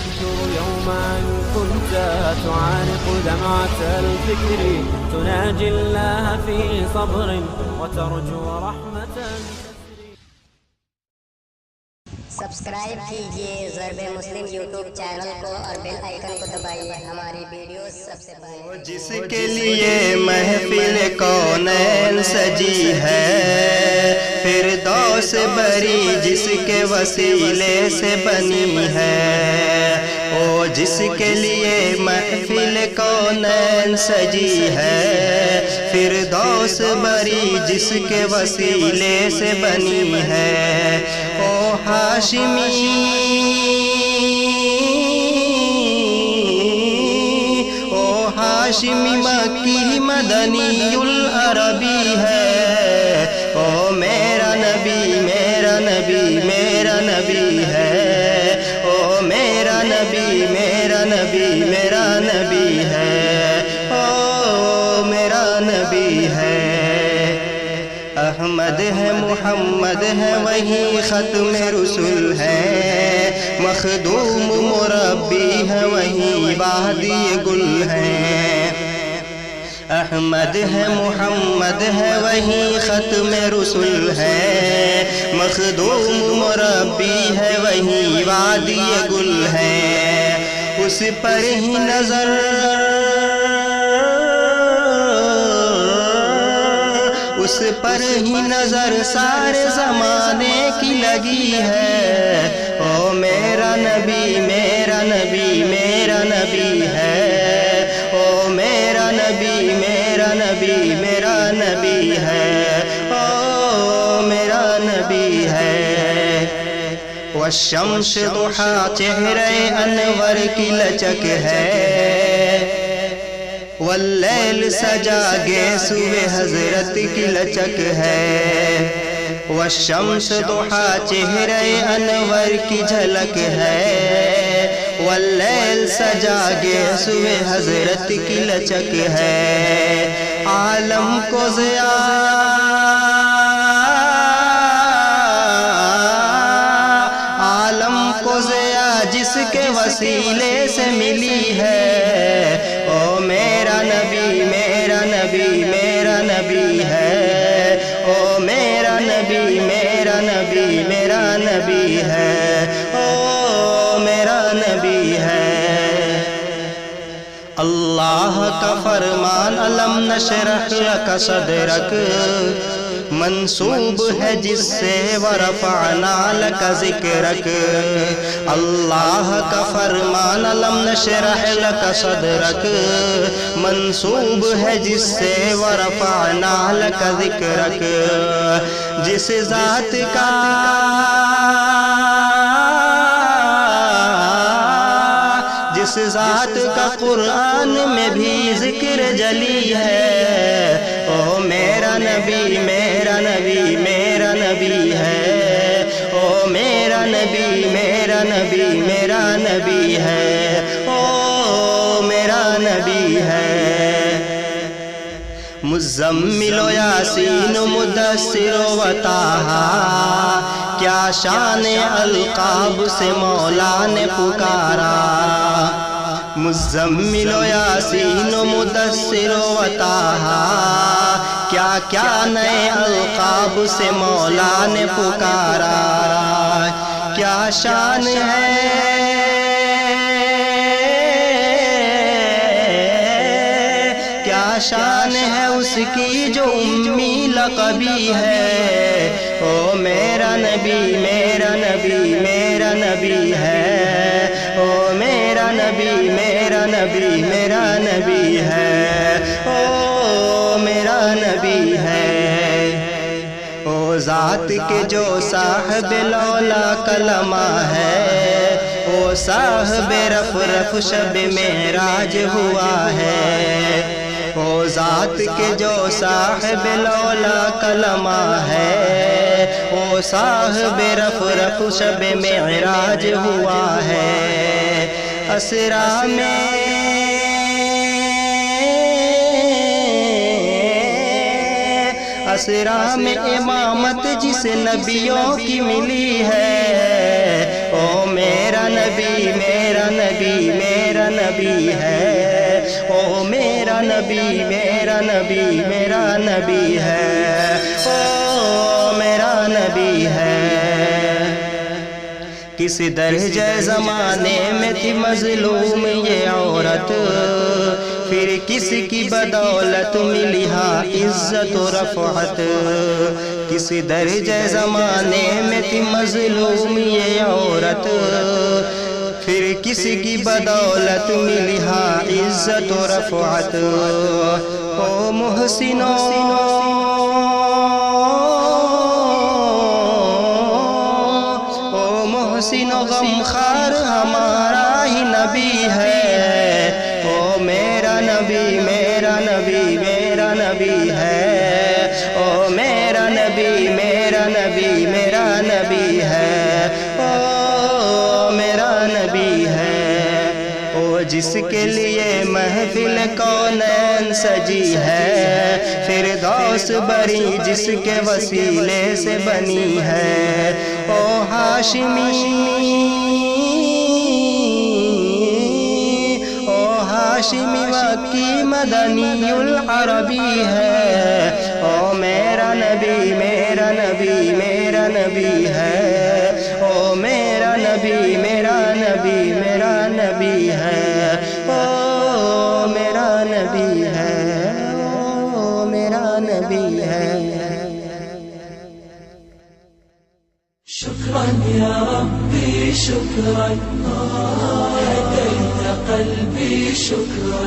تذكر يوما كنت تعانق دمعة الفكر تناجي الله في صبر وترجو رحمة. سبسکرائب کیجئے ضرب مسلم یوٹیوب چینل کو اور بیل آئیکن کو دبائیے ہماری ویڈیوز سب سے پہلے. جس کے لیے محفل کونین سجی ہے فردوس بری جس کے وسیلے سے بنی ہے. او جس کے لیے محفل کونین سجی ہے فردوس بری جس کے وسیلے سے بنی ہے. او ہاشمی ہاشمی مکی مدنی العربی ہے. او میرا نبی میرا نبی میرا نبی ہے. او میرا نبی میرا نبی میرا نبی ہے. او میرا نبی ہے. احمد ہے محمد ہے وہی ختم رسول ہے. مخدوم مربی ہے وہی وادی گل ہے. احمد ہے محمد ہے وہی ختم رسول ہے. مخدوم مربی ہے وہی وادی گل ہے. اس پر ہی نظر اس پر ہی نظر سارے زمانے کی لگی ہے. او میرا نبی میرا نبی میرا نبی ہے. او میرا نبی میرا نبی میرا نبی ہے. او میرا نبی ہے. والشمس ضحا چہرے انور کی لچک ہے. واللیل سجا گیسوئے حضرت کی لچک ہے. والشمس ضحا چہرے انور کی جھلک ہے. واللیل سجا گیسوئے حضرت کی لچک ہے. عالم کو ضیاء جس کے وسیلے سے ملی ہے. او میرا نبی میرا نبی میرا نبی ہے. او میرا نبی میرا نبی میرا نبی ہے. او میرا نبی ہے. اللہ کا فرمان الم نشرح لک صدرک منسوب ہے جس سے ورفعنا لک ذکرک. اللہ کا فرمان الم نشرح لک صدرک منسوب ہے جس سے ورفعنا لک ذکرک. جس ذات کا جس ذات کا قرآن میں بھی ذکر جلی ہے. او میرا نبی میرا نبی میرا نبی ہے. او میرا نبی میرا نبی میرا نبی ہے. او میرا نبی ہے. مزمل و یاسین و مدثر و طٰہٰ کیا شان القاب سے مولا نے پکارا. مزمل و یاسین و مدثر و طٰہٰ کیا کیا نئے القاب سے مولا نے پکارا. کیا شان ہے کیا شان ہے اس کی جو امی لقبی ہے. او میرا نبی میرا نبی میرا نبی ہے. او میرا نبی میرا نبی میرا نبی ہے. او میرا نبی ہے. او ذات کے جو صاحب لولا کلمہ ہے. او صاحب رف رف شب معراج ہوا ہے. او ذات کے جو صاحب لولا کلمہ ہے. او صاحب رف رف شب معراج ہوا ہے. اسرا میں امامت جس نبیوں کی ملی ہے. او میرا میرا نبی میرا نبی میرا نبی ہے، او میرا نبی میرا نبی میرا نبی ہے، او میرا نبی ہے۔ کس درجہ زمانے میں تھی مظلوم یہ عورت، پھر کس کی بدولت ملی ہاں عزت و رفعت۔ کس درجہ زمانے میں تھی مظلوم یہ عورت، پھر کس کی بدولت ملی ہاں عزت و رفعت۔ او محسنوں غمخوار ہمارا ہی نبی ہے، او میرا نبی میرا نبی میرا نبی ہے، او میرا نبی میرا نبی میرا نبی ہے، او میرا نبی ہے۔ او جس کے لیے محفل کونین سجی ہے، فردوس بری جس کے وسیلے سے بنی ہے، او ہاشمی ہاشمی مکی مدنی العربی ہے، او میرا نبی میرا نبی میرا نبی ہے، او میرا نبی میرا نبی میرا نبی ہے، او میرا نبی ہے، او میرا نبی ہے۔ شكرا يا ربي شكرا، هديت قلبي شكرا،